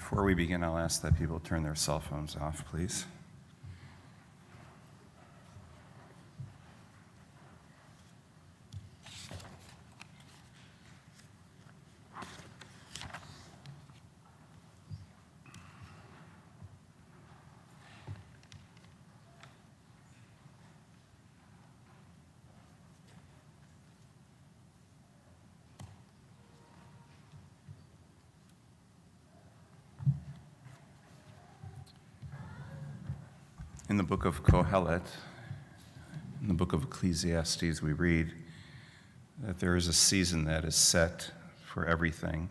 Before we begin, I'll ask that people turn their cell phones off, please. In the book of Kohelet, in the book of Ecclesiastes, we read that there is a season that is set for everything,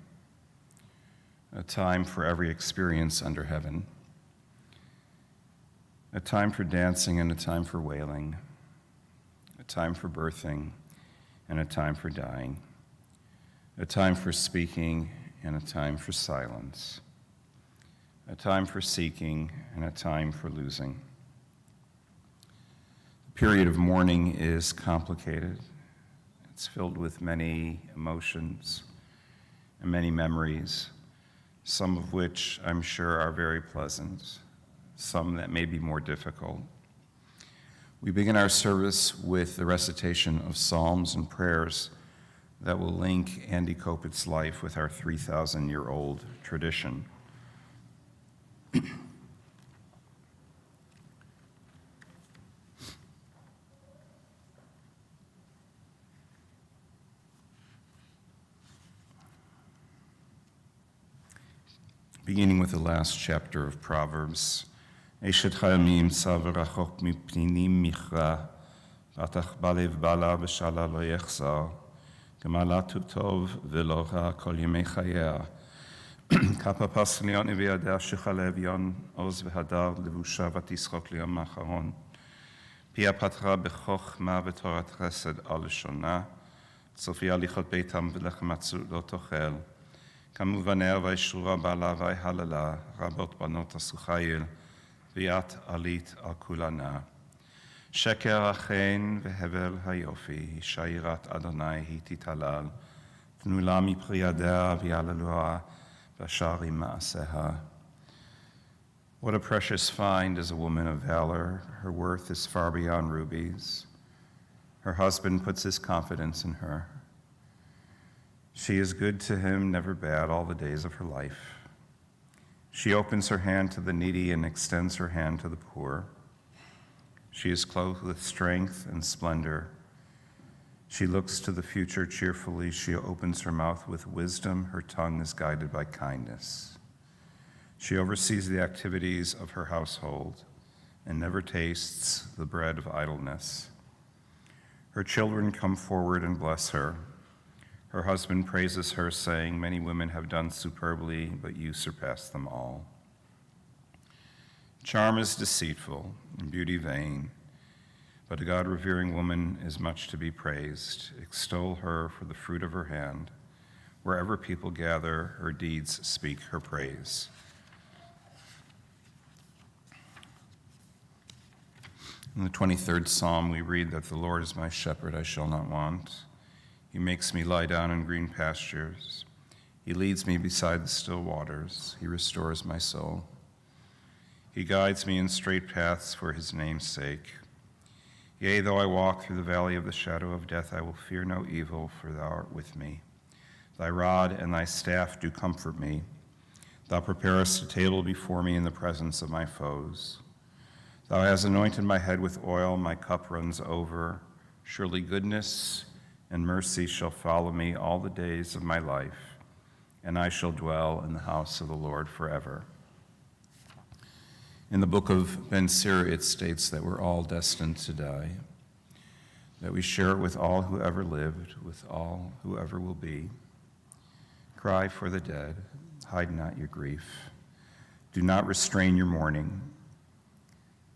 a time for every experience under heaven, a time for dancing and a time for wailing, a time for birthing and a time for dying, a time for speaking and a time for silence, a time for seeking and a time for losing. Period of mourning is complicated. It's filled with many emotions and many memories, some of which I'm sure are very pleasant, some that may be more difficult. We begin our service with the recitation of psalms and prayers that will link Andy Kopit's life with our 3,000-year-old tradition. Beginning with the last chapter of Proverbs. Eshet chayamim sav rachok mipninim michra, vatach balev bala v'shala lo yechzar, gemalatu tov v'lo ra kol yemei chayea, kapa pas lion v'yadeh shechalev yon oz v'hadar levusha v'tischok liyom acharon, pia patra b'chochma v'torat chesed al shona, tzofia lichot beitam v'lechem lo tochel, כמובנר וישורה בעלה ויהללה, רבות בנות עשו חיל, וית עלית על כולנה. שקר החן והבל היופי, אישה יראת אדוני היא תתהלל, תנולה מפרי ידיה ויהללוה, והשארים מעשיה. What a precious find is a woman of valor. Her worth is far beyond rubies. Her husband puts his confidence in her. She is good to him, never bad, all the days of her life. She opens her hand to the needy and extends her hand to the poor. She is clothed with strength and splendor. She looks to the future cheerfully. She opens her mouth with wisdom. Her tongue is guided by kindness. She oversees the activities of her household and never tastes the bread of idleness. Her children come forward and bless her. Her husband praises her, saying, many women have done superbly, but you surpass them all. Charm is deceitful and beauty vain, but a God-revering woman is much to be praised. Extol her for the fruit of her hand. Wherever people gather, her deeds speak her praise. In the 23rd Psalm, we read that the Lord is my shepherd, I shall not want. He makes me lie down in green pastures. He leads me beside the still waters. He restores my soul. He guides me in straight paths for his name's sake. Yea, though I walk through the valley of the shadow of death, I will fear no evil, for thou art with me. Thy rod and thy staff do comfort me. Thou preparest a table before me in the presence of my foes. Thou hast anointed my head with oil, my cup runs over. Surely goodness and mercy shall follow me all the days of my life, and I shall dwell in the house of the Lord forever. In the book of Ben Sira, it states that we're all destined to die, that we share it with all who ever lived, with all who ever will be. Cry for the dead, hide not your grief. Do not restrain your mourning,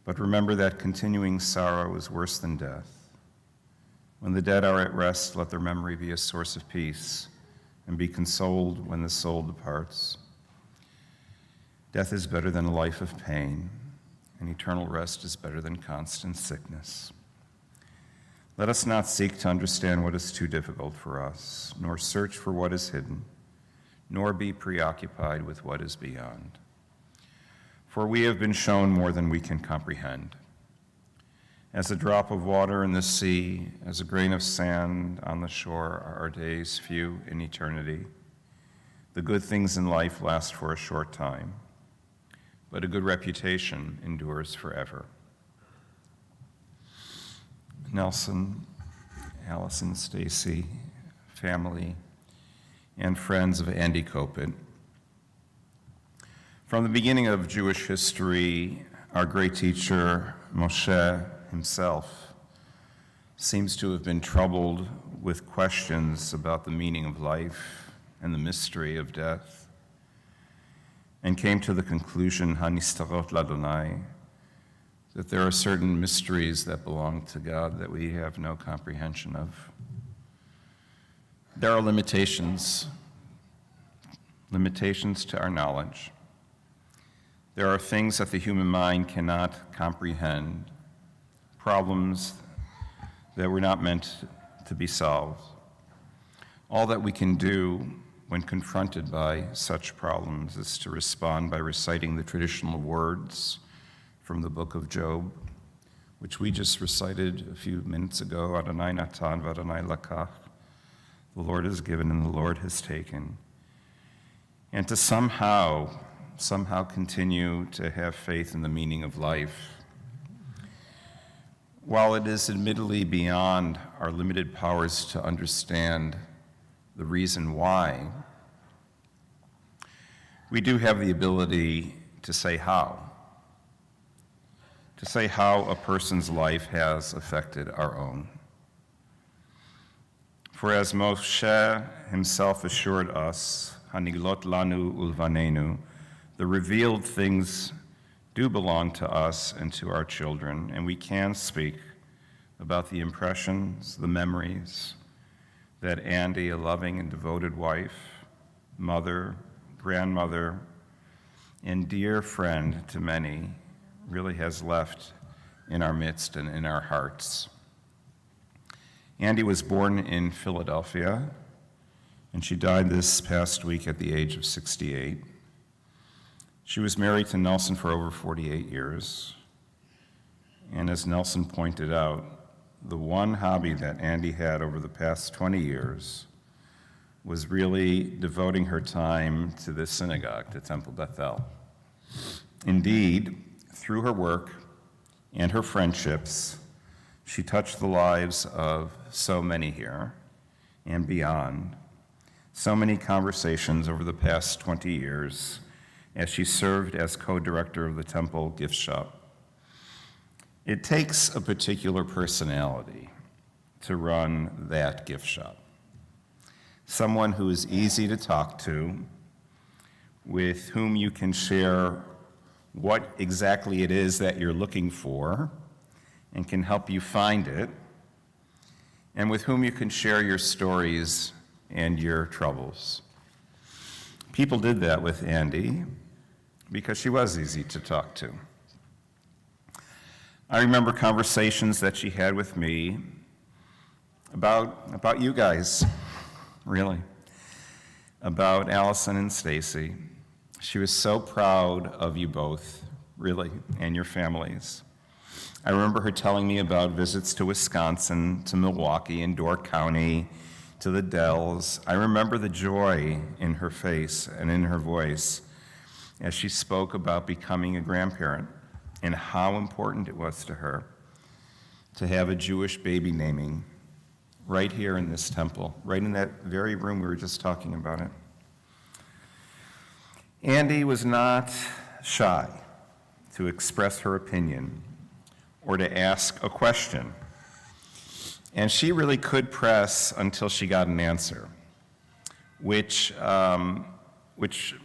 but remember that continuing sorrow is worse than death. When the dead are at rest, let their memory be a source of peace, and be consoled when the soul departs. Death is better than a life of pain, and eternal rest is better than constant sickness. Let us not seek to understand what is too difficult for us, nor search for what is hidden. nor be preoccupied with what is beyond. For we have been shown more than we can comprehend. As a drop of water in the sea, as a grain of sand on the shore, are our days few in eternity. The good things in life last for a short time, but a good reputation endures forever. Nelson, Allison, Stacy, family, and friends of Andy Kopit. From the beginning of Jewish history, our great teacher, Moshe himself, seems to have been troubled with questions about the meaning of life and the mystery of death, and came to the conclusion, Hanistarot Ladonai, that there are certain mysteries that belong to God that we have no comprehension of. There are limitations to our knowledge. There are things that the human mind cannot comprehend, problems that were not meant to be solved. All that we can do when confronted by such problems is to respond by reciting the traditional words from the book of Job, which we just recited a few minutes ago, Adonai Natan v'Adonai Lakach. The Lord has given and the Lord has taken. And to somehow continue to have faith in the meaning of life. While it is admittedly beyond our limited powers to understand the reason why, we do have the ability to say how a person's life has affected our own. For as Moshe himself assured us, Haniglot lanu ulvanenu, the revealed things do belong to us and to our children, and we can speak about the impressions, the memories that Andy, a loving and devoted wife, mother, grandmother, and dear friend to many, really has left in our midst and in our hearts. Andy was born in Philadelphia, and she died this past week at the age of 68. She was married to Nelson for over 48 years, and as Nelson pointed out, the one hobby that Andy had over the past 20 years was really devoting her time to the synagogue, to Temple Bethel. Indeed, through her work and her friendships, she touched the lives of so many here and beyond. So many conversations over the past 20 years as she served as co-director of the Temple Gift Shop. It takes a particular personality to run that gift shop. Someone who is easy to talk to, with whom you can share what exactly it is that you're looking for and can help you find it, and with whom you can share your stories and your troubles. People did that with Andy because she was easy to talk to. I remember conversations that she had with me about you guys, really, about Allison and Stacy. She was so proud of you both, really, and your families. I remember her telling me about visits to Wisconsin, to Milwaukee, and Door County, to the Dells. I remember the joy in her face and in her voice as she spoke about becoming a grandparent and how important it was to her to have a Jewish baby naming right here in this temple, right in that very room we were just talking about it. Andy was not shy to express her opinion or to ask a question. And she really could press until she got an answer, which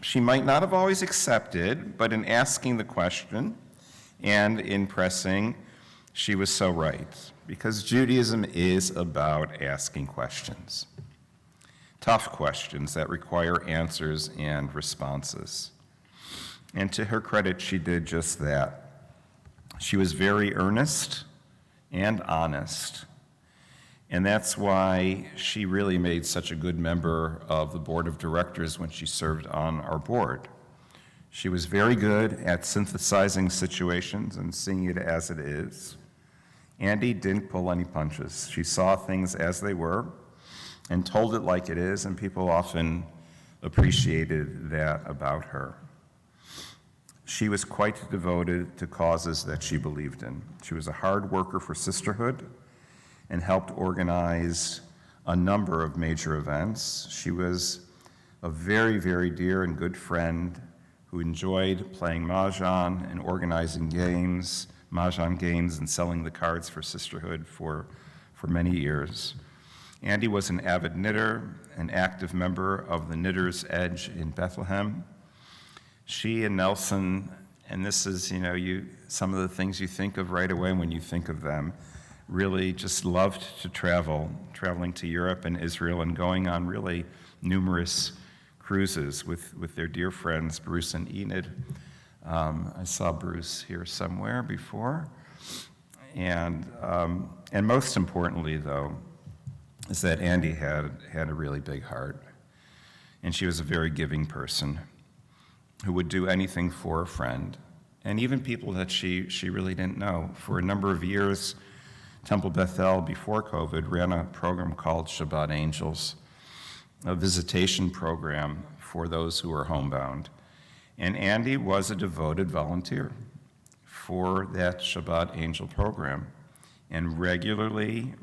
she might not have always accepted, but in asking the question and in pressing, she was so right, because Judaism is about asking questions, tough questions that require answers and responses. And to her credit, she did just that. She was very earnest and honest, And that's why she really made such a good member of the board of directors when she served on our board. She was very good at synthesizing situations and seeing it as it is. Andy didn't pull any punches. She saw things as they were and told it like it is, and people often appreciated that about her. She was quite devoted to causes that she believed in. She was a hard worker for sisterhood and helped organize a number of major events. She was a very, very dear and good friend who enjoyed playing mahjong and organizing games, mahjong games, and selling the cards for sisterhood for many years. Andy was an avid knitter, an active member of the Knitter's Edge in Bethlehem. She and Nelson, and this is, some of the things you think of right away when you think of them, really just loved to traveling to Europe and Israel and going on really numerous cruises with their dear friends, Bruce and Enid. I saw Bruce here somewhere before. And most importantly, though, is that Andy had a really big heart. And she was a very giving person who would do anything for a friend, and even people that she really didn't know. For a number of years, Temple Bethel, before COVID, ran a program called Shabbat Angels, a visitation program for those who were homebound. And Andy was a devoted volunteer for that Shabbat Angel program and regularly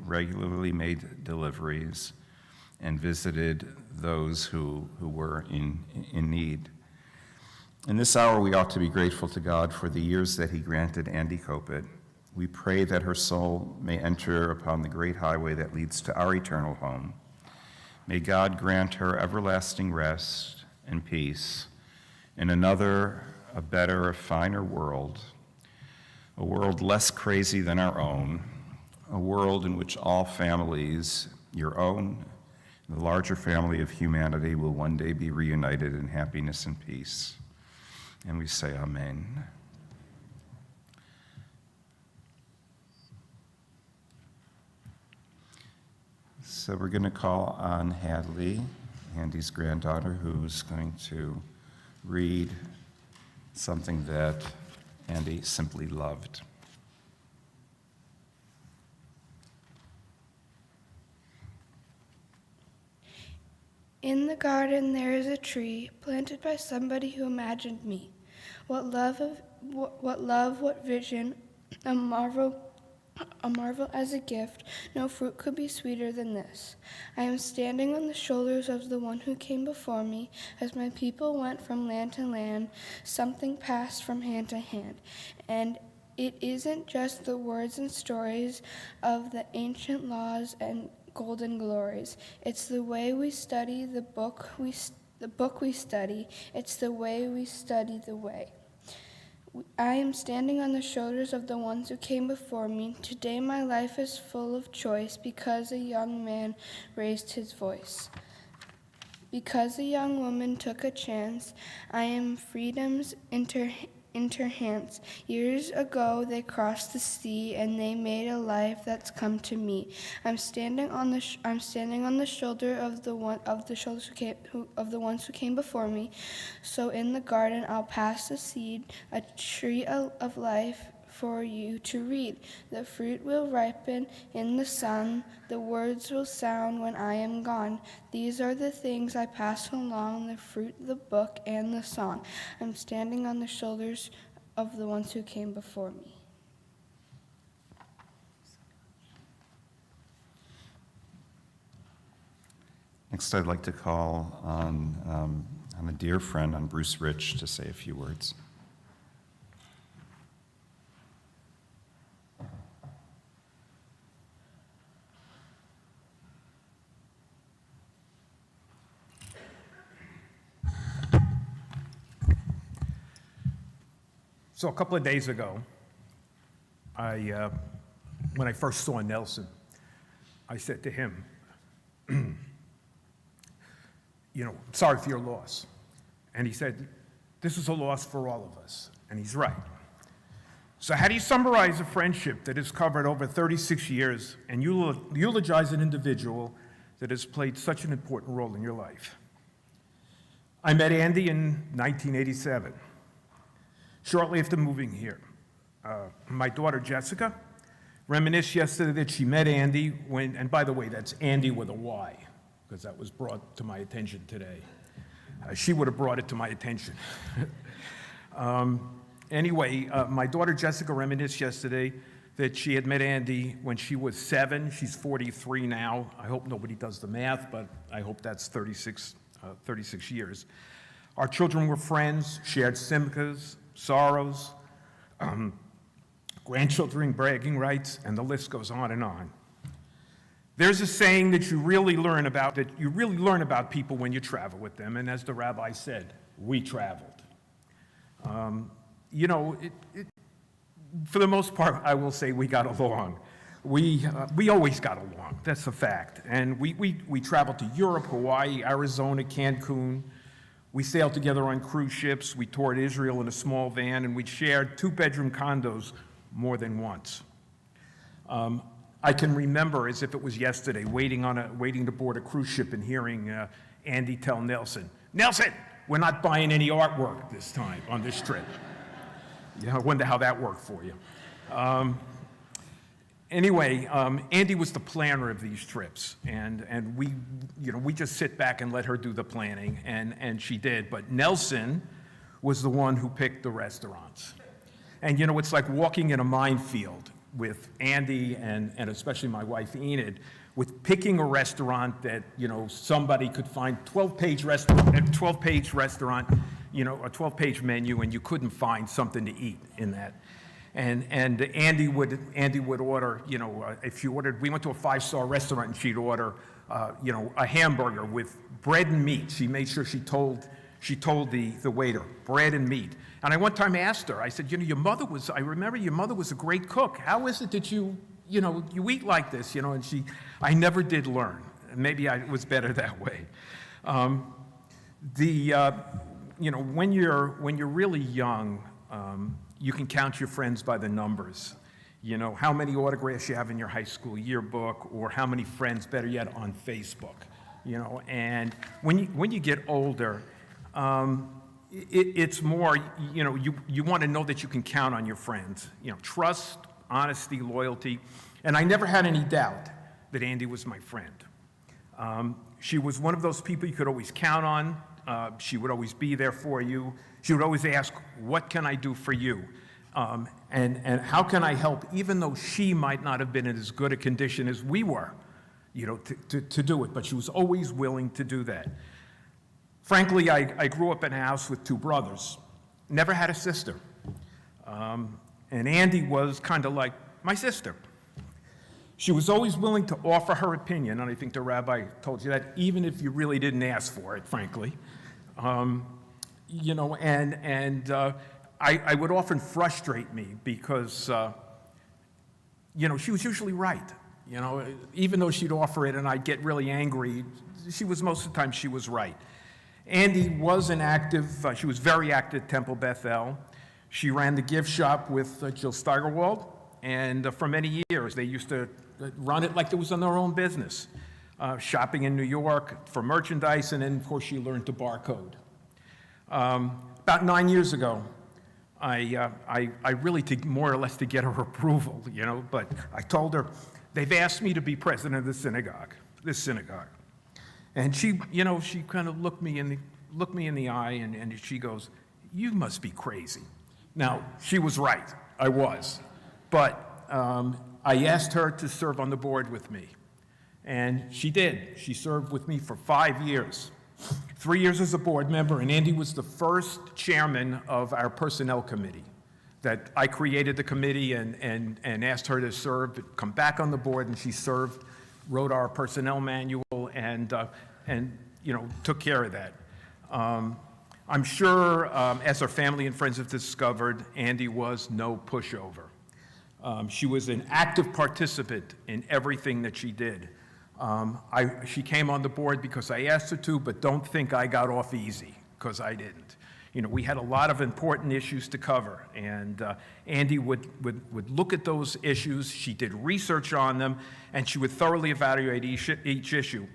made deliveries and visited those who were in need. In this hour, we ought to be grateful to God for the years that he granted Andy Kopit. We pray that her soul may enter upon the great highway that leads to our eternal home. May God grant her everlasting rest and peace in another, a better, a finer world, a world less crazy than our own, a world in which all families, your own, the larger family of humanity, will one day be reunited in happiness and peace. And we say amen. So we're going to call on Hadley, Andy's granddaughter, who's going to read something that Andy simply loved. In the garden there is a tree planted by somebody who imagined me. What love, what vision, a marvel as a gift. No fruit could be sweeter than this. I am standing on the shoulders of the one who came before me. As my people went from land to land, something passed from hand to hand. And it isn't just the words and stories of the ancient laws and golden glories. It's the way we study the book we study. It's the way we study the way. I am standing on the shoulders of the ones who came before me. Today my life is full of choice because a young man raised his voice. Because a young woman took a chance, I am freedom's interhands. Years ago they crossed the sea and they made a life that's come to me. I'm standing on the shoulder of the ones who came before me. So in the garden I'll pass the seed, a tree of life for you to read. The fruit will ripen in the sun. The words will sound when I am gone. These are the things I pass along, the fruit, the book, and the song. I'm standing on the shoulders of the ones who came before me. Next, I'd like to call on a dear friend, on Bruce Rich, to say a few words. So a couple of days ago, when I first saw Nelson, I said to him, sorry for your loss. And he said, this is a loss for all of us. And he's right. So how do you summarize a friendship that has covered over 36 years and eulogize an individual that has played such an important role in your life? I met Andy in 1987, shortly after moving here. My daughter Jessica reminisced yesterday that she met Andy when, and by the way, that's Andy with a Y, because that was brought to my attention today. She would have brought it to my attention. Anyway, my daughter Jessica reminisced yesterday that she had met Andy when she was 7. She's 43 now. I hope nobody does the math, but I hope that's 36 years. Our children were friends, shared simchas, sorrows, grandchildren, bragging rights, and the list goes on and on. There's a saying that you really learn about people when you travel with them, and as the rabbi said, we traveled. You know, for the most part, I will say we got along. We always got along, that's a fact. And we traveled to Europe, Hawaii, Arizona, Cancun. We sailed together on cruise ships. We toured Israel in a small van, and we shared 2-bedroom condos more than once. I can remember as if it was yesterday, waiting to board a cruise ship and hearing Andy tell Nelson, "Nelson, we're not buying any artwork this time on this trip." Yeah, I wonder how that worked for you. Anyway, Andy was the planner of these trips, and we just sit back and let her do the planning, and she did. But Nelson was the one who picked the restaurants. And you know, it's like walking in a minefield with Andy and especially my wife Enid, with picking a restaurant that, you know, somebody could find 12-page restaurant, you know, a 12-page menu, and you couldn't find something to eat in that. And Andy would order, you know, if you ordered, we went to a 5-star restaurant and she'd order, you know, a hamburger with bread and meat. She made sure she told the waiter, bread and meat. And I one time asked her, I said, you know, I remember your mother was a great cook. How is it that you eat like this, you know? And I never did learn. Maybe I was better that way. You know, when you're really young, you can count your friends by the numbers. You know, how many autographs you have in your high school yearbook, or how many friends, better yet, on Facebook. You know, and when you get older, it's more, you know, you want to know that you can count on your friends. You know, trust, honesty, loyalty. And I never had any doubt that Andy was my friend. She was one of those people you could always count on. She would always be there for you. She would always ask, what can I do for you? And how can I help, even though she might not have been in as good a condition as we were, you know, to do it. But she was always willing to do that. Frankly, I grew up in a house with 2 brothers, never had a sister. And Andy was kind of like my sister. She was always willing to offer her opinion, and I think the rabbi told you that, even if you really didn't ask for it, frankly. You know, and I would often frustrate me because, you know, she was usually right. You know, even though she'd offer it and I'd get really angry, most of the time she was right. Andy was she was very active at Temple Bethel. She ran the gift shop with Jill Steigerwald, and for many years they used to run it like it was on their own business, shopping in New York for merchandise, and then of course she learned to barcode. About 9 years ago, I really, more or less to get her approval, you know, but I told her, they've asked me to be president of this synagogue. And she, you know, she kind of looked me in the eye, and she goes, "You must be crazy." Now, she was right, I was. But I asked her to serve on the board with me. And she did. She served with me for 5 years. 3 years as a board member, and Andy was the first chairman of our personnel committee. That I created the committee and asked her to serve, come back on the board, and she served, wrote our personnel manual, and you know, took care of that. I'm sure, as her family and friends have discovered, Andy was no pushover. She was an active participant in everything that she did. She came on the board because I asked her to, but don't think I got off easy, because I didn't. We had a lot of important issues to cover, and Andy would look at those issues. She did research on them, and she would thoroughly evaluate each issue.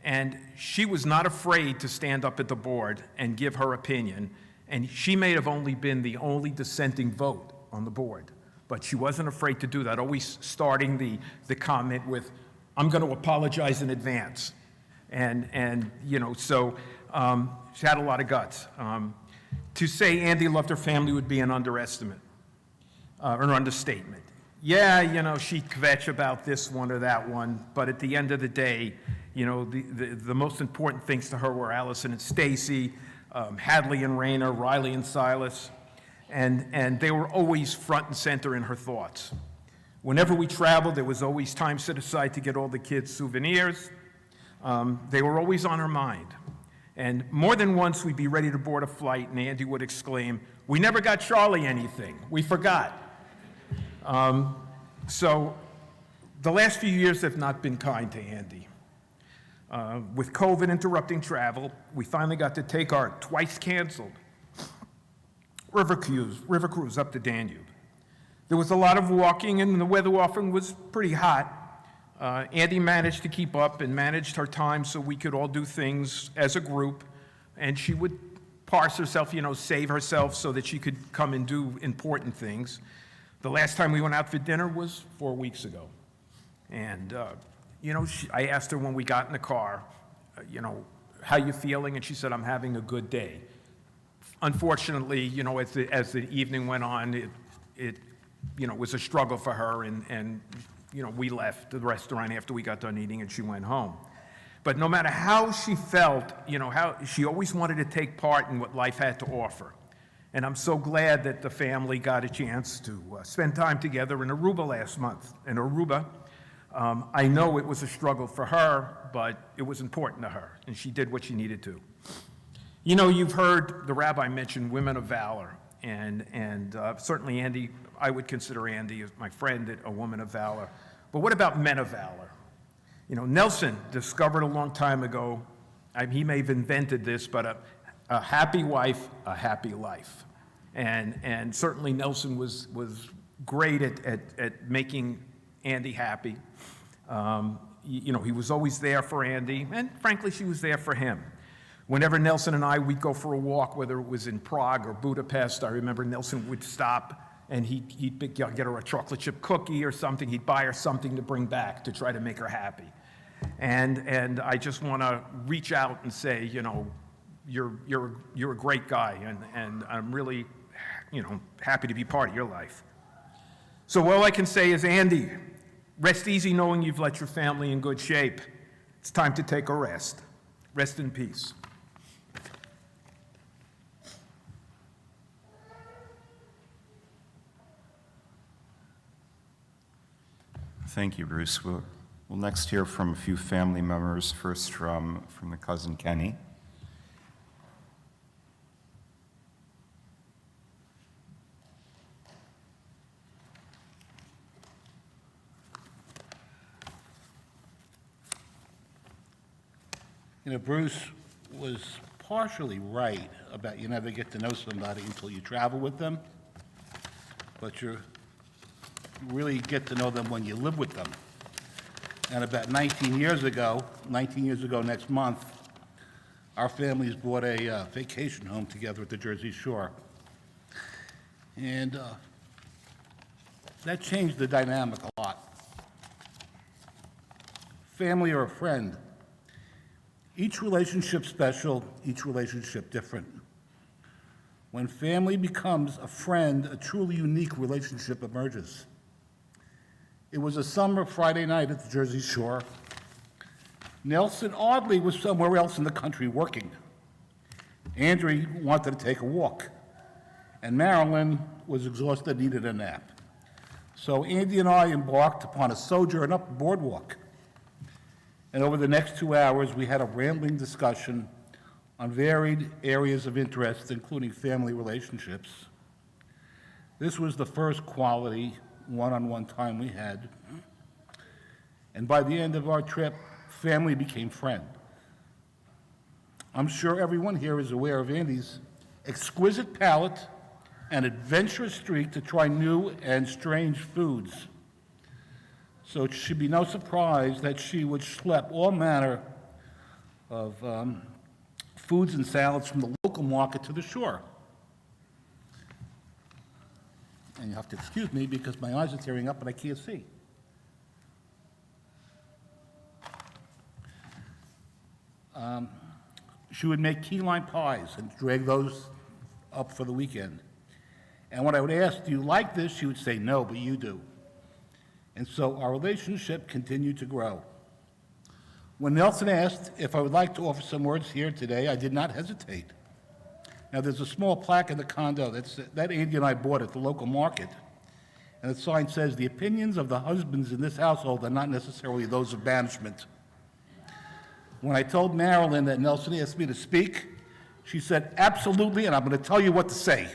And she was not afraid to stand up at the board and give her opinion, and she may have only been the only dissenting vote on the board, but she wasn't afraid to do that, always starting the comment with, "I'm going to apologize in advance." And so she had a lot of guts. To say Andy loved her family would be an underestimate, or an understatement. Yeah, she'd kvetch about this one or that one, but at the end of the day, the most important things to her were Allison and Stacy, Hadley and Raina, Riley and Silas, and they were always front and center in her thoughts. Whenever we traveled, there was always time set aside to get all the kids souvenirs. They were always on her mind. And more than once, we'd be ready to board a flight, and Andy would exclaim, "We never got Charlie anything. We forgot." So the last few years have not been kind to Andy. With COVID interrupting travel, we finally got to take our twice-canceled river cruise up the Danube. There was a lot of walking, and the weather often was pretty hot. Andy managed to keep up and managed her time so we could all do things as a group, and she would parse herself, save herself so that she could come and do important things. The last time we went out for dinner was 4 weeks ago. And, I asked her when we got in the car, how you feeling? And she said, "I'm having a good day." Unfortunately, as the evening went on, it was a struggle for her, and we left the restaurant after we got done eating, and she went home. But no matter how she felt, how she always wanted to take part in what life had to offer. And I'm so glad that the family got a chance to spend time together in Aruba last month. In Aruba, I know it was a struggle for her, but it was important to her, and she did what she needed to. You've heard the rabbi mention women of valor, and certainly Andy, I would consider Andy as my friend, a woman of valor. But what about men of valor? Nelson discovered a long time ago, he may have invented this, but a happy wife, a happy life. And certainly Nelson was great at making Andy happy. He was always there for Andy, and frankly, she was there for him. Whenever Nelson and I, we'd go for a walk, whether it was in Prague or Budapest, I remember Nelson would stop and he'd get her a chocolate chip cookie or something. He'd buy her something to bring back to try to make her happy. And I just want to reach out and say, you're a great guy, and I'm really, happy to be part of your life. So all I can say is, Andy, rest easy knowing you've left your family in good shape. It's time to take a rest. Rest in peace. Thank you, Bruce. We'll next hear from a few family members, first from the cousin Kenny. Bruce was partially right about you never get to know somebody until you travel with them, but you really get to know them when you live with them. And about 19 years ago next month, our families bought a vacation home together at the Jersey Shore. And that changed the dynamic a lot. Family or a friend, each relationship special, each relationship different. When family becomes a friend, a truly unique relationship emerges. It was a summer Friday night at the Jersey Shore. Nelson oddly was somewhere else in the country working. Andrew wanted to take a walk, and Marilyn was exhausted, needed a nap. So Andy and I embarked upon a sojourn up the boardwalk. And over the next 2 hours, we had a rambling discussion on varied areas of interest, including family relationships. This was the first quality one-on-one time we had. And by the end of our trip, family became friend. I'm sure everyone here is aware of Andy's exquisite palate, and adventurous streak to try new and strange foods. So it should be no surprise that she would schlep all manner of foods and salads from the local market to the shore. And you have to excuse me because my eyes are tearing up and I can't see. She would make key lime pies and drag those up for the weekend. And when I would ask, do you like this? She would say, no, but you do. And so our relationship continued to grow. When Nelson asked if I would like to offer some words here today, I did not hesitate. Now, there's a small plaque in the condo that Andy and I bought at the local market. And the sign says, the opinions of the husbands in this household are not necessarily those of banishment. When I told Marilyn that Nelson asked me to speak, she said, absolutely, and I'm going to tell you what to say.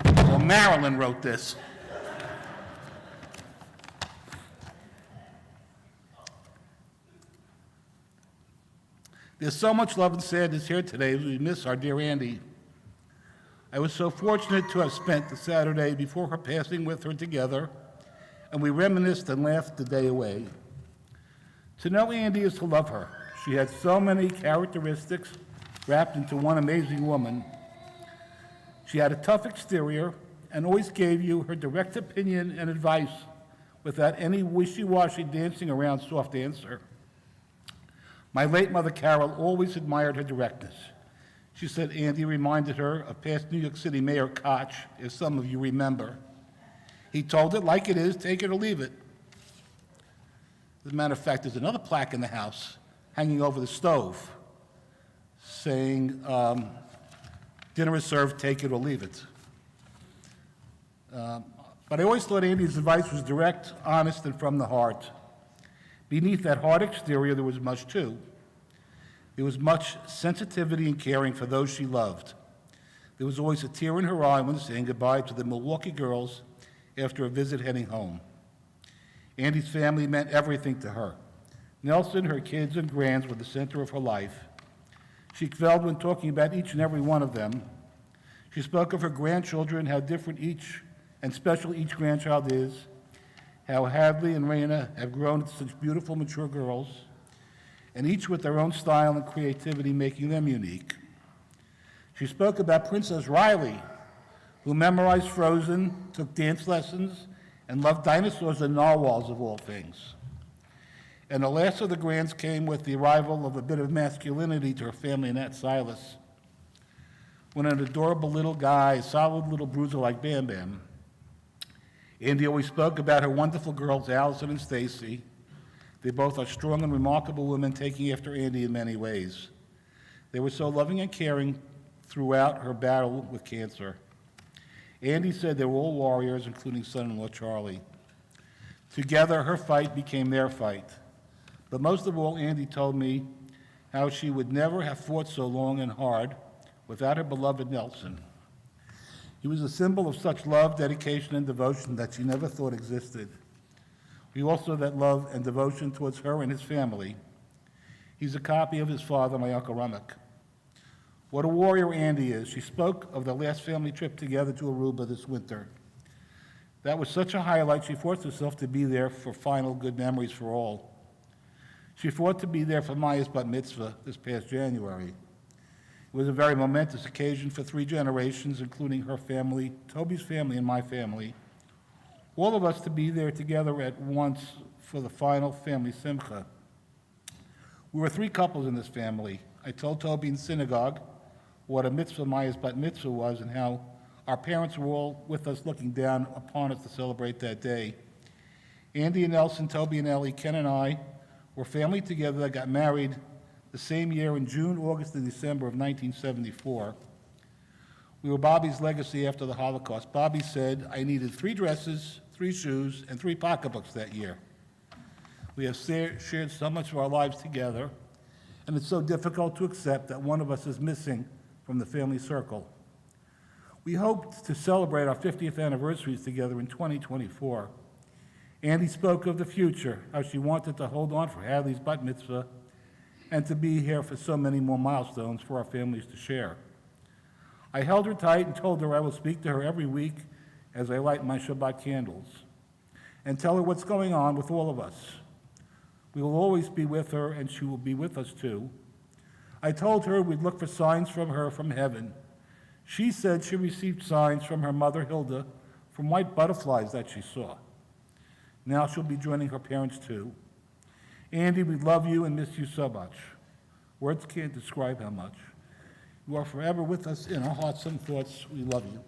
Well, Marilyn wrote this. There's so much love and sadness here today as we miss our dear Andy. I was so fortunate to have spent the Saturday before her passing with her together, and we reminisced and laughed the day away. To know Andy is to love her. She had so many characteristics wrapped into one amazing woman. She had a tough exterior and always gave you her direct opinion and advice without any wishy-washy dancing around soft answer. My late mother, Carol, always admired her directness. She said Andy reminded her of past New York City Mayor Koch, as some of you remember. He told it like it is, take it or leave it. As a matter of fact, there's another plaque in the house hanging over the stove saying, dinner is served, take it or leave it. But I always thought Andy's advice was direct, honest, and from the heart. Beneath that hard exterior, there was much too. There was much sensitivity and caring for those she loved. There was always a tear in her eye when saying goodbye to the Milwaukee girls after a visit heading home. Andy's family meant everything to her. Nelson, her kids, and grands were the center of her life. She quelled when talking about each and every one of them. She spoke of her grandchildren, how different each and special each grandchild is, how Hadley and Raina have grown into such beautiful, mature girls, and each with their own style and creativity, making them unique. She spoke about Princess Riley, who memorized Frozen, took dance lessons, and loved dinosaurs and narwhals of all things. And the last of the grands came with the arrival of a bit of masculinity to her family and Aunt Silas. When an adorable little guy, a solid little bruiser like Bam Bam. Andy always spoke about her wonderful girls, Allison and Stacy. They both are strong and remarkable women, taking after Andy in many ways. They were so loving and caring throughout her battle with cancer. Andy said they were all warriors, including son-in-law Charlie. Together, her fight became their fight. But most of all, Andy told me how she would never have fought so long and hard without her beloved Nelson. He was a symbol of such love, dedication, and devotion that she never thought existed. We also that love and devotion towards her and his family. He's a copy of his father, my Uncle Rummock. What a warrior Andy is. She spoke of the last family trip together to Aruba this winter. That was such a highlight, she forced herself to be there for final good memories for all. She fought to be there for Maya's bat mitzvah this past January. It was a very momentous occasion for 3 generations, including her family, Toby's family, and my family. All of us to be there together at once for the final family simcha. We were 3 couples in this family. I told Toby in synagogue what a mitzvah Maya's bat mitzvah was and how our parents were all with us looking down upon us to celebrate that day. Andy and Nelson, Toby and Ellie, Ken and I were family together that got married the same year in June, August, and December of 1974. We were Bobby's legacy after the Holocaust. Bobby said, I needed 3 dresses, 3 shoes, and 3 pocketbooks that year. We have shared so much of our lives together, and it's so difficult to accept that one of us is missing from the family circle. We hoped to celebrate our 50th anniversaries together in 2024. Andy spoke of the future, how she wanted to hold on for Hadley's bat mitzvah, and to be here for so many more milestones for our families to share. I held her tight and told her I will speak to her every week as I light my Shabbat candles and tell her what's going on with all of us. We will always be with her, and she will be with us too. I told her we'd look for signs from her from heaven. She said she received signs from her mother, Hilda, from white butterflies that she saw. Now she'll be joining her parents too. Andy, we love you and miss you so much. Words can't describe how much. You are forever with us in our hearts and thoughts. We love you.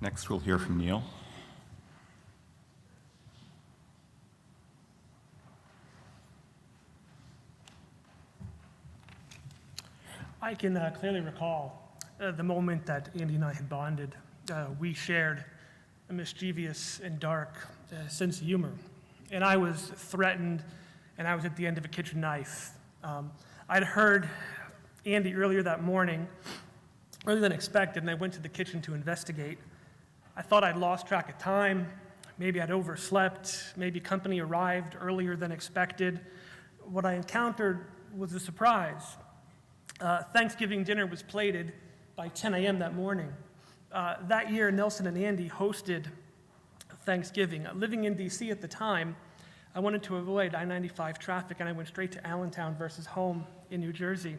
Next, we'll hear from Neil. I can clearly recall the moment that Andy and I had bonded. We shared a mischievous and dark sense of humor. And I was threatened, and I was at the end of a kitchen knife. I'd heard Andy earlier that morning, earlier than expected, and I went to the kitchen to investigate. I thought I'd lost track of time. Maybe I'd overslept. Maybe company arrived earlier than expected. What I encountered was a surprise. Thanksgiving dinner was plated by 10 a.m. that morning. That year, Nelson and Andy hosted Thanksgiving. Living in D.C. at the time, I wanted to avoid I-95 traffic, and I went straight to Allentown versus home in New Jersey.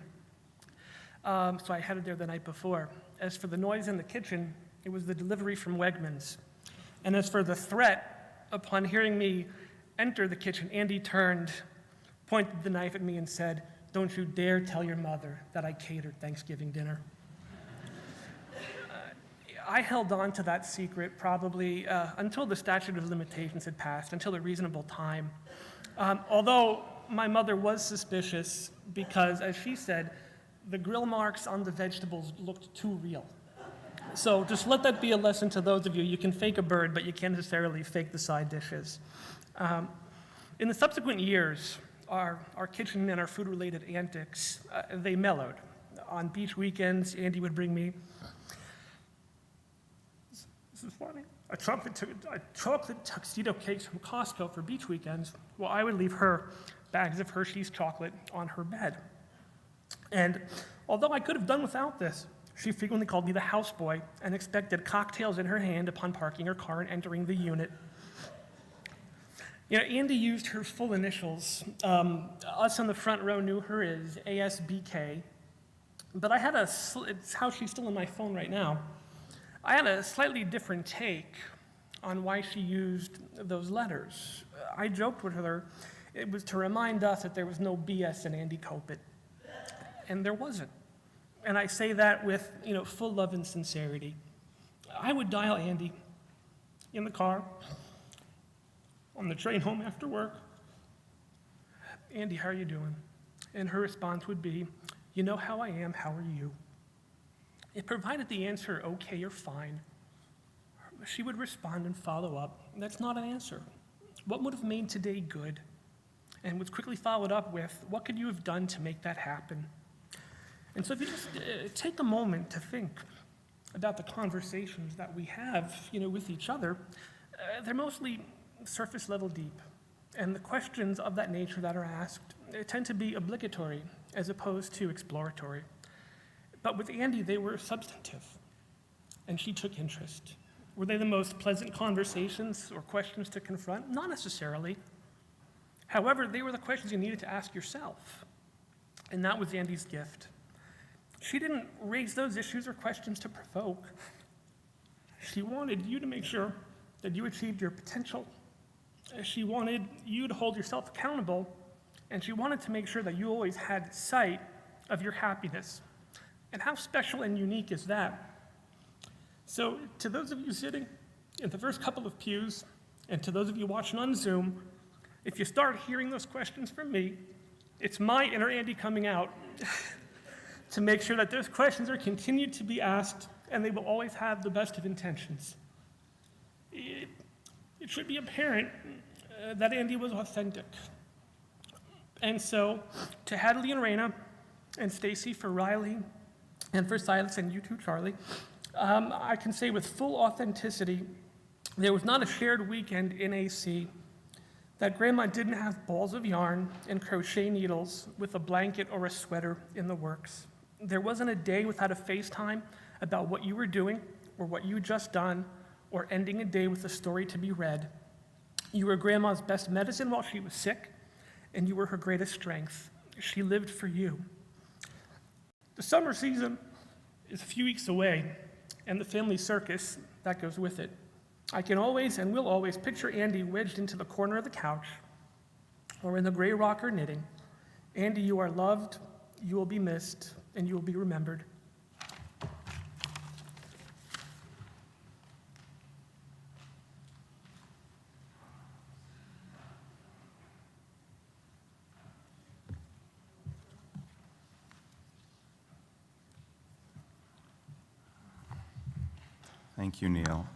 So I headed there the night before. As for the noise in the kitchen, it was the delivery from Wegmans. And as for the threat, upon hearing me enter the kitchen, Andy turned, pointed the knife at me, and said, "Don't you dare tell your mother that I catered Thanksgiving dinner." I held on to that secret probably until the statute of limitations had passed, until a reasonable time. Although my mother was suspicious because, as she said, the grill marks on the vegetables looked too real. So just let that be a lesson to those of you. You can fake a bird, but you can't necessarily fake the side dishes. In the subsequent years, our kitchen and our food-related antics, they mellowed. On beach weekends, Andy would bring me, this is funny, a chocolate tuxedo cakes from Costco for beach weekends, while I would leave her bags of Hershey's chocolate on her bed. And although I could have done without this, she frequently called me the houseboy and expected cocktails in her hand upon parking her car and entering the unit. You know, Andy used her full initials. Us on the front row knew her as ASBK, but I had it's how she's still on my phone right now. I had a slightly different take on why she used those letters. I joked with her, it was to remind us that there was no BS in Andy Kopit, and there wasn't. And I say that with, full love and sincerity. I would dial Andy in the car, on the train home after work. "Andy, how are you doing?" And her response would be, "You know how I am, how are you?" It provided the answer, okay or fine. She would respond and follow up. That's not an answer. What would have made today good? And was quickly followed up with, what could you have done to make that happen? And so if you just take a moment to think about the conversations that we have, with each other, they're mostly surface level deep. And the questions of that nature that are asked tend to be obligatory as opposed to exploratory. But with Andy, they were substantive, and she took interest. Were they the most pleasant conversations or questions to confront? Not necessarily. However, they were the questions you needed to ask yourself, and that was Andy's gift. She didn't raise those issues or questions to provoke. She wanted you to make sure that you achieved your potential. She wanted you to hold yourself accountable, and she wanted to make sure that you always had sight of your happiness. And how special and unique is that? So to those of you sitting in the first couple of pews, and to those of you watching on Zoom, if you start hearing those questions from me, it's my inner Andy coming out to make sure that those questions are continued to be asked, and they will always have the best of intentions. It should be apparent that Andy was authentic. And so, to Hadley and Raina, and Stacy for Riley, and for Silas, and you too, Charlie, I can say with full authenticity, there was not a shared weekend in AC that Grandma didn't have balls of yarn and crochet needles with a blanket or a sweater in the works. There wasn't a day without a FaceTime about what you were doing or what you just done, or ending a day with a story to be read. You were Grandma's best medicine while she was sick, and you were her greatest strength. She lived for you. The summer season is a few weeks away, and the family circus that goes with it. I can always and will always picture Andy wedged into the corner of the couch or in the gray rocker knitting. Andy, you are loved, you will be missed, and you will be remembered. Thank you, Neil.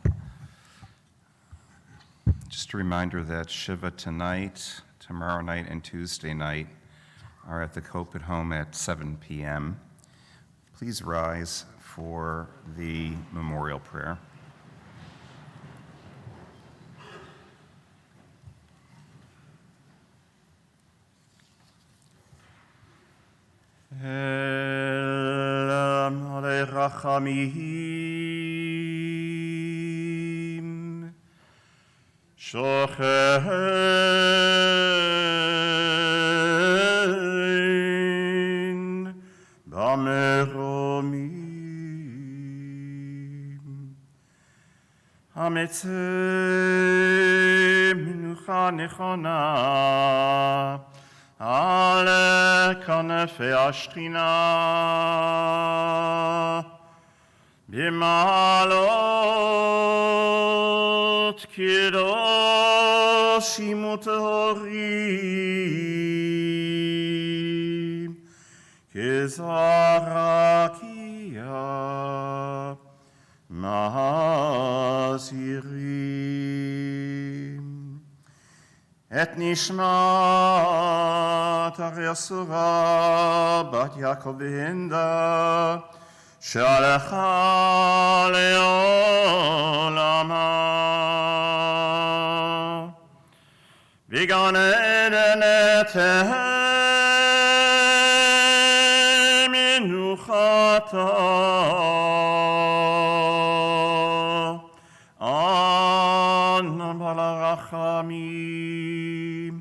Just a reminder that Shiva tonight, tomorrow night, and Tuesday night are at the Cope Home at 7 p.m. Please rise for the memorial prayer. Elam Rachamim Shochein Bameromim Hametzeh Minucha Nechona Ale Kanefei Ashchina B'malot Kedoshim U'Tehorim Kezarakia Mazirim Et Nishmat Aryasura Bat Yaakov Hinda Shalcha Leolama V'gan Eden Etem Menuchata An Balarachamim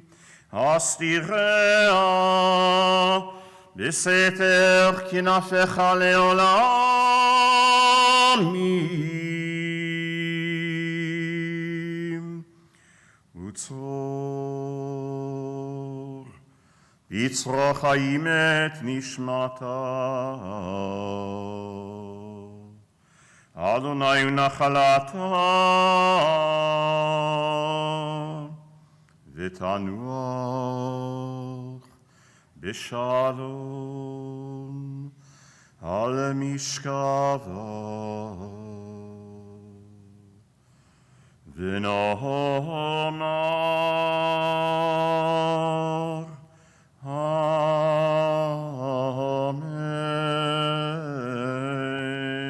Astirea B'seter kinafecha leolamim Utzor Yitzro chaim et nishmata Adonai unachalata V'tanuach B'shalom al mishkava v'nomar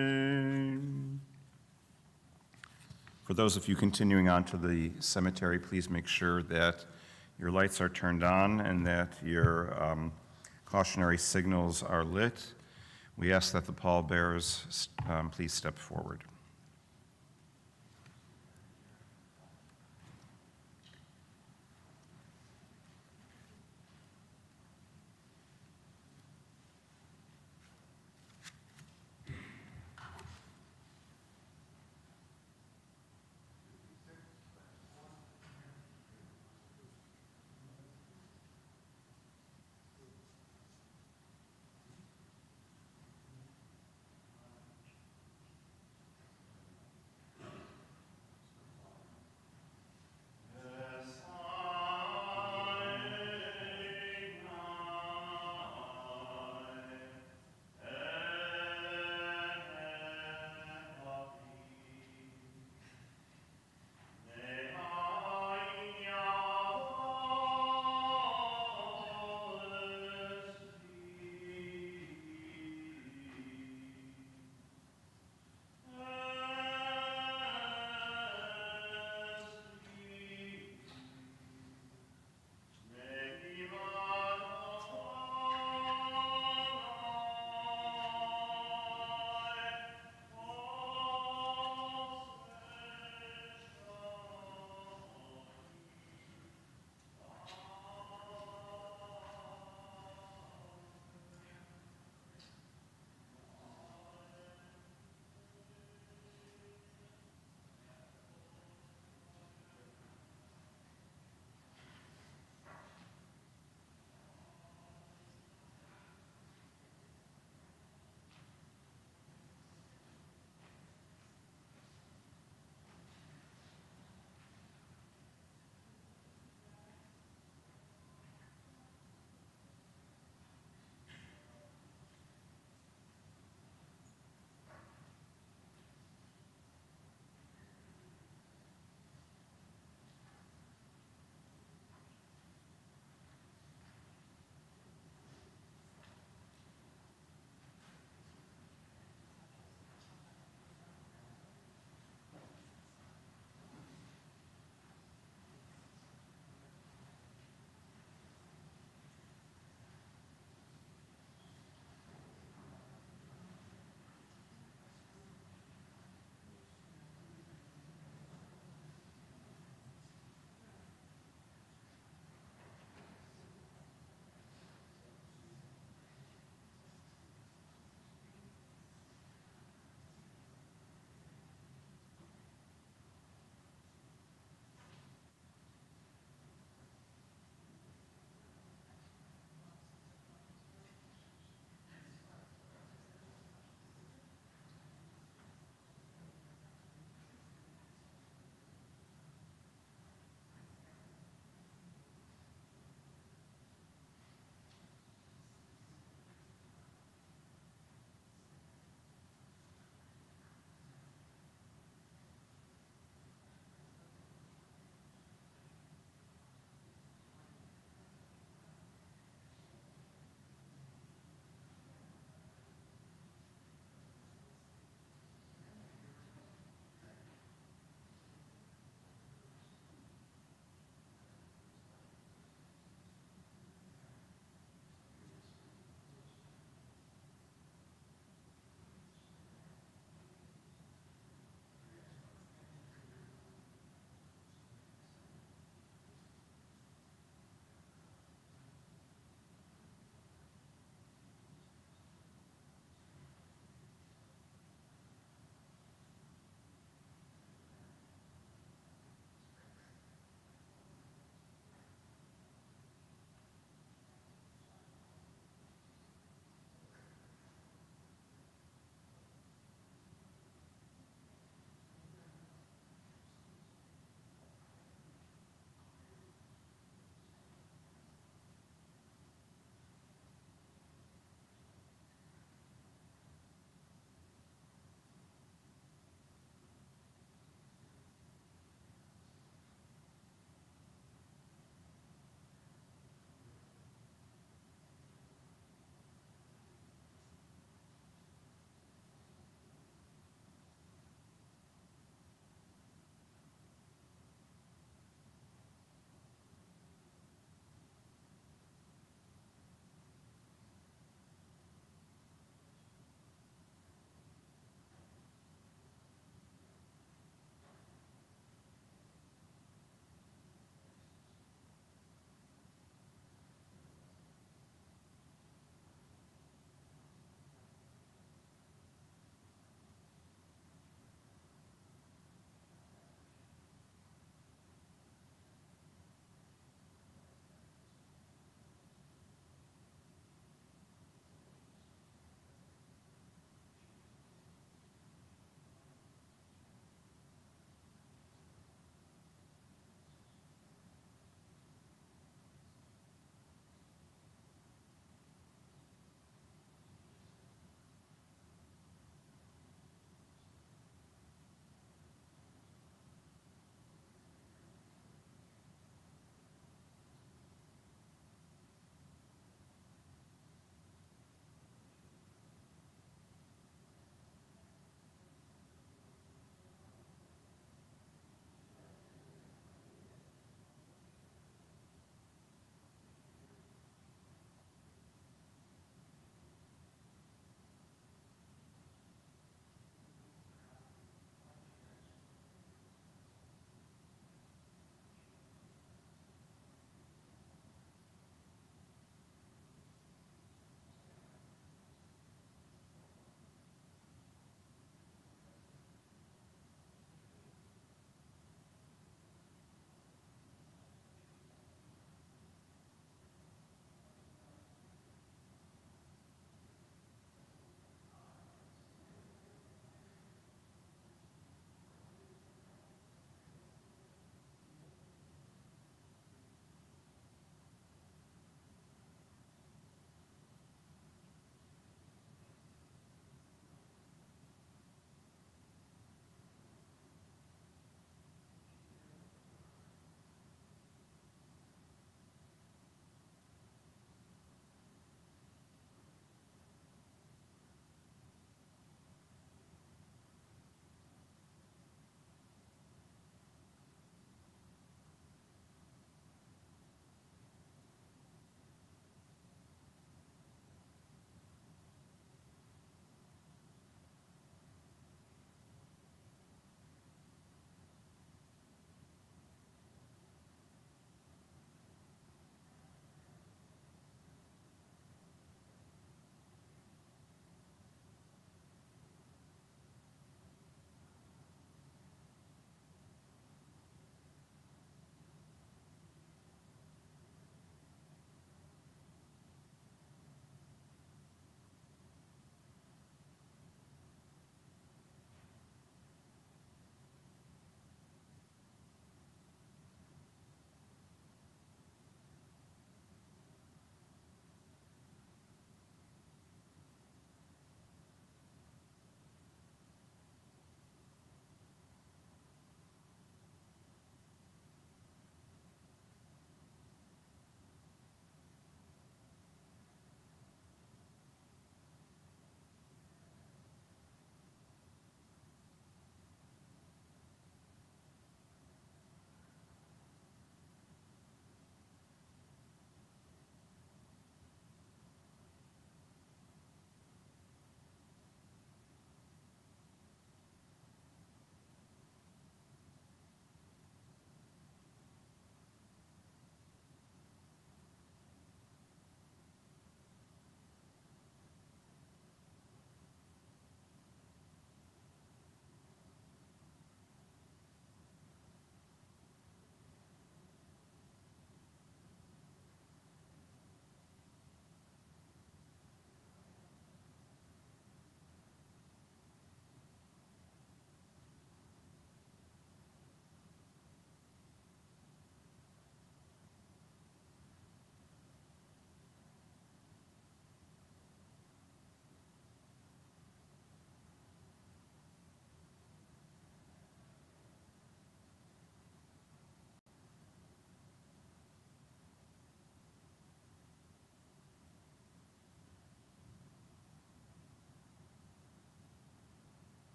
Amen. For those of you continuing on to the cemetery, please make sure that your lights are turned on and that your cautionary signals are lit. We ask that the pallbearers please step forward.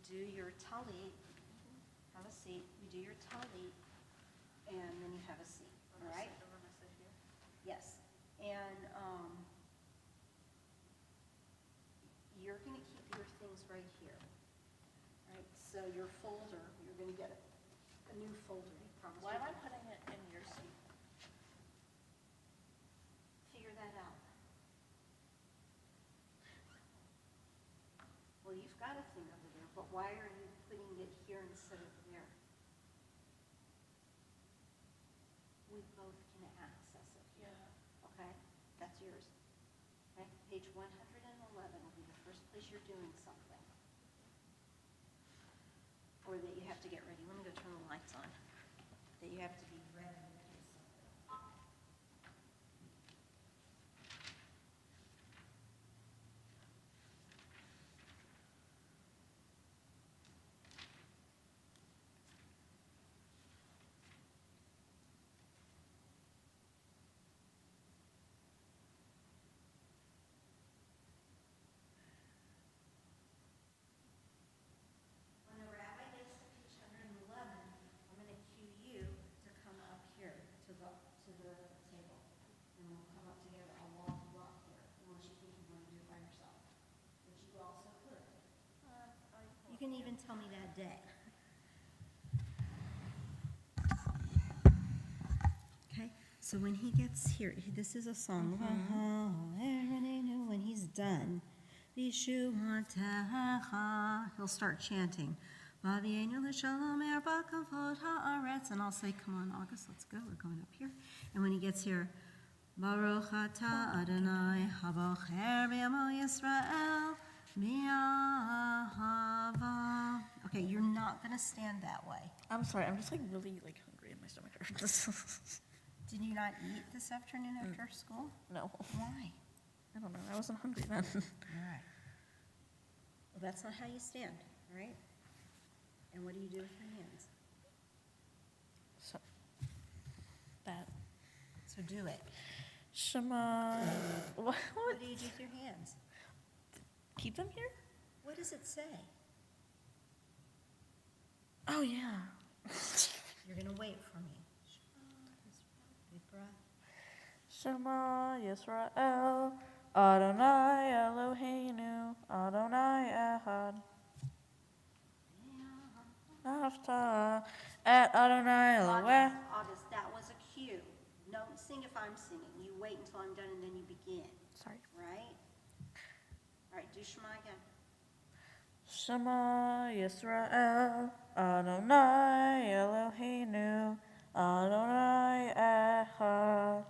do your talit, have a seat, you do your talit, and then you have a seat, all right? Yes, and, you're gonna keep your things right here, right? So your folder, you're gonna get a new folder, you promised. Why am I putting it in your seat? Figure that out. Well, you've got a thing over there, but why are you putting it here instead of there? We both can access it here, okay? That's yours. Okay, page 111 will be the first place you're doing something. Or that you have to get ready. Let me go turn the lights on. That you have to be ready to do something. When the rabbi gets to page 111, I'm going to cue you to come up here to the table. And we'll come up together. I'll walk you up here, unless you think you want to do it by yourself. Which you also could. You can even tell me that day. Okay, so when he gets here, this is a song. When he's done, he'll start chanting. And I'll say, come on, August, let's go. We're going up here. And when he gets here, Baruch atah Adonai habocher b'amo Yisrael mi'ahava. Okay, you're not going to stand that way. I'm sorry, I'm just like really like hungry and my stomach hurts. Did you not eat this afternoon after school? No, Why? I don't know. I wasn't hungry then. All right. Well, that's not how you stand, all right? And what do you do with your hands? So, that. So do it. Shema. What? What do you do with your hands? Keep them here? What does it say? Oh, yeah. You're going to wait for me. Big breath. Shema Yisrael, Adonai Eloheinu, Adonai Echad. Nafta at Adonai Eloheh. August, that was a cue. Don't sing if I'm singing. You wait until I'm done and then you begin, Sorry. right? All right, do Shema again. Shema Yisrael, Adonai Eloheinu, Adonai Echad.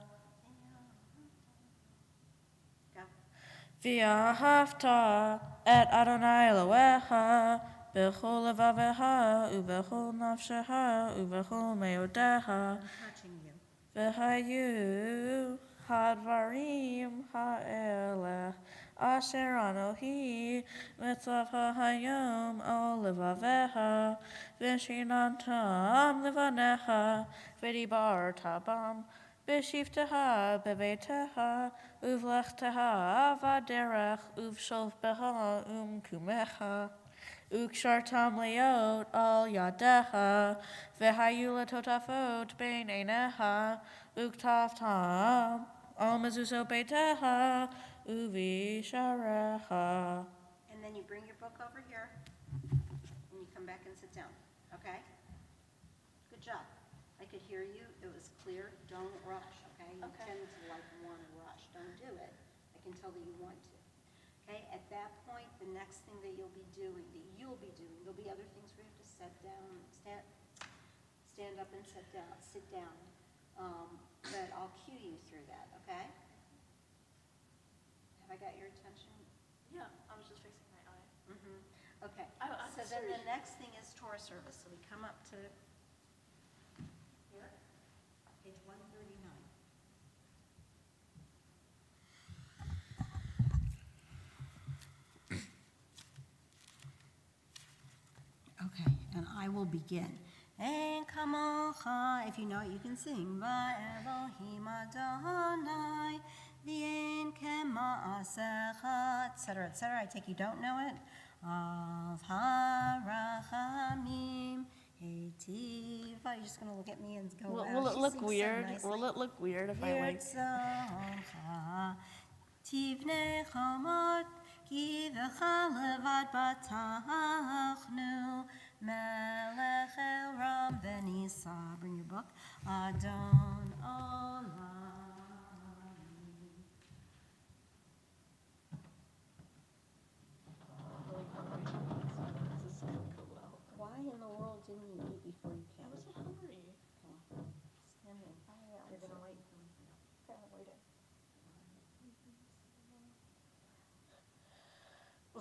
Go. V'ahavta et Adonai Elohecha b'chol levavecha u'b'chol nafshecha u'b'chol meodecha I'm touching you. v'hayu hadvarim ha'elech asher anohi mitzvah hayom o levavecha v'shinantam levanecha v'dibarta bam B'shivteha beveteha, uvlechteha vaderech, uvsholpeha kumecha, ukshartam leot al yadeha, v'hayu letotafot bein eineha, uktavtam al mezuso beiteha, uvishareha. And then you bring your book over here, and you come back and sit down, okay? Good job. I could hear you, it was clear, don't rush, okay? You Okay. tend to like want to rush, don't do it. I can tell that you want to. Okay, at that point, the next thing that you'll be doing, there'll be other things where you have to stand up and sit down. But I'll cue you through that, okay? Have I got your attention? Yeah, I was just fixing my eye. Mm-hmm, okay. I'm So then sorry. the next thing is Torah service, so we come up to here, page 139. Okay, and I will begin. En kamocha, if you know it, you can sing. Elohim Adonai, v'en kema'asecha, etc., etc. I take you don't know it. Al harachamim heitiva. You're just gonna look at me and go, wow, Will it she look sings so weird? nicely. Will it look weird if I like? Yitzhak tivnei chamot ki v'chalevad batachnu melech elam v'nisa. Bring your book. Adon olam. Why in the world didn't you eat before you came? I wasn't hungry. Stand there. You're gonna wait for me. Okay, I'm waiting.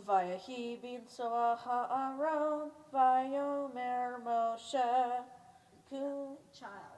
Vayahi bin Soah Ha'aron, Vayomer Moshe, Ku Child.